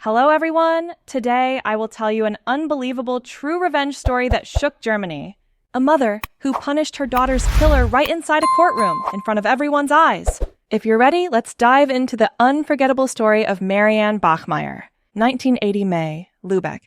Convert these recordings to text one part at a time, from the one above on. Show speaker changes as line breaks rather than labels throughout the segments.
Hello everyone! Today I will tell you an unbelievable true revenge story that shook Germany. A mother who punished her daughter's killer right inside a courtroom in front of everyone's eyes. If you're ready, let's dive into the unforgettable story of Marianne Bachmeier. 1980 May, Lübeck,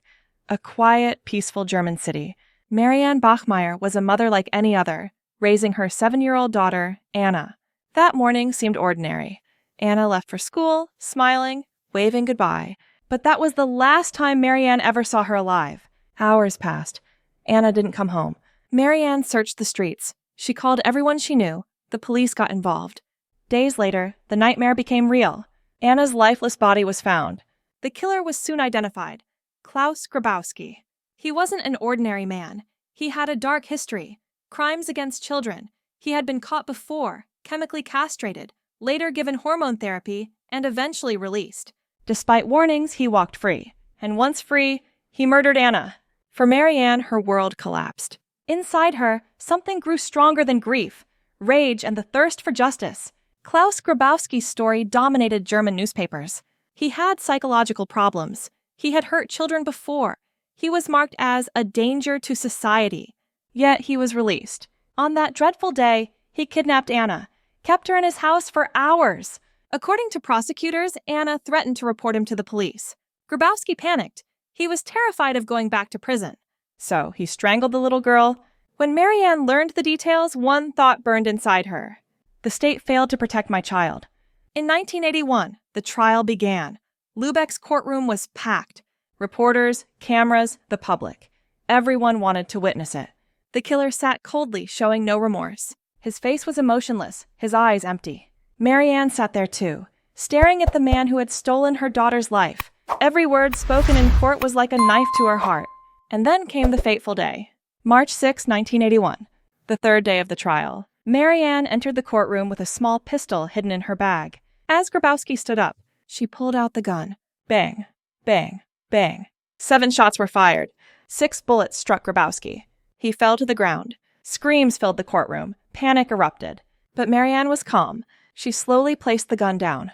a quiet, peaceful German city. Marianne Bachmeier was a mother like any other, raising her 7-year-old daughter, Anna. That morning seemed ordinary. Anna left for school, smiling, waving goodbye. But that was the last time Marianne ever saw her alive. Hours passed. Anna didn't come home. Marianne searched the streets. She called everyone she knew. The police got involved. Days later, the nightmare became real. Anna's lifeless body was found. The killer was soon identified. Klaus Grabowski. He wasn't an ordinary man. He had a dark history. Crimes against children. He had been caught before, chemically castrated, later given hormone therapy, and eventually released. Despite warnings, he walked free. And once free, he murdered Anna. For Marianne, her world collapsed. Inside her, something grew stronger than grief, rage, and the thirst for justice. Klaus Grabowski's story dominated German newspapers. He had psychological problems. He had hurt children before. He was marked as a danger to society. Yet he was released. On that dreadful day, he kidnapped Anna, kept her in his house for hours. According to prosecutors, Anna threatened to report him to the police. Grabowski panicked. He was terrified of going back to prison. So he strangled the little girl. When Marianne learned the details, one thought burned inside her. The state failed to protect my child. In 1981, the trial began. Lübeck's courtroom was packed. Reporters, cameras, the public. Everyone wanted to witness it. The killer sat coldly, showing no remorse. His face was emotionless, his eyes empty. Marianne sat there too, staring at the man who had stolen her daughter's life. Every word spoken in court was like a knife to her heart. And then came the fateful day. March 6, 1981, the third day of the trial. Marianne entered the courtroom with a small pistol hidden in her bag. As Grabowski stood up, she pulled out the gun. Bang, bang, bang. 7 shots were fired. 6 bullets struck Grabowski. He fell to the ground. Screams filled the courtroom. Panic erupted. But Marianne was calm. She slowly placed the gun down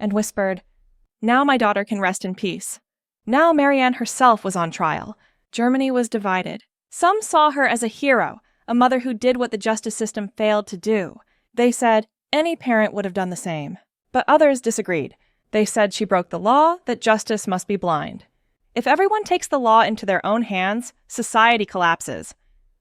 and whispered, "Now my daughter can rest in peace." Now Marianne herself was on trial. Germany was divided. Some saw her as a hero, a mother who did what the justice system failed to do. They said any parent would have done the same. But others disagreed. They said she broke the law, that justice must be blind. If everyone takes the law into their own hands, society collapses.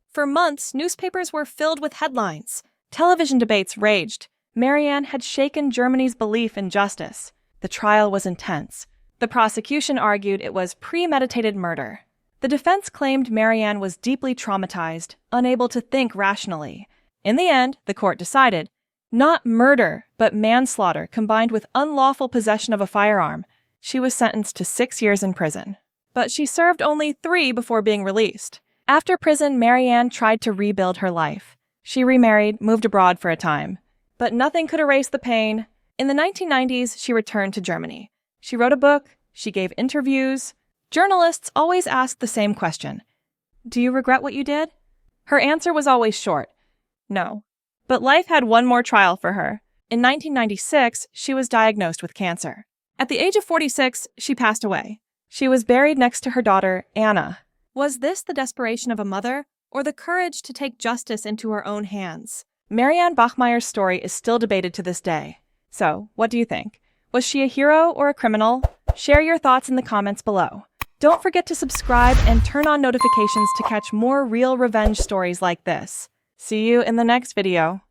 For months, newspapers were filled with headlines. Television debates raged. Marianne had shaken Germany's belief in justice. The trial was intense. The prosecution argued it was premeditated murder. The defense claimed Marianne was deeply traumatized, unable to think rationally. In the end, the court decided, not murder, but manslaughter combined with unlawful possession of a firearm. She was sentenced to 6 years in prison. But she served only 3 before being released. After prison, Marianne tried to rebuild her life. She remarried, moved abroad for a time. But nothing could erase the pain. In the 1990s, she returned to Germany. She wrote a book. She gave interviews. Journalists always asked the same question. Do you regret what you did? Her answer was always short. No. But life had one more trial for her. In 1996, she was diagnosed with cancer. At the age of 46, she passed away. She was buried next to her daughter, Anna. Was this the desperation of a mother, or the courage to take justice into her own hands? Marianne Bachmeier's story is still debated to this day. So, what do you think? Was she a hero or a criminal? Share your thoughts in the comments below. Don't forget to subscribe and turn on notifications to catch more real revenge stories like this. See you in the next video.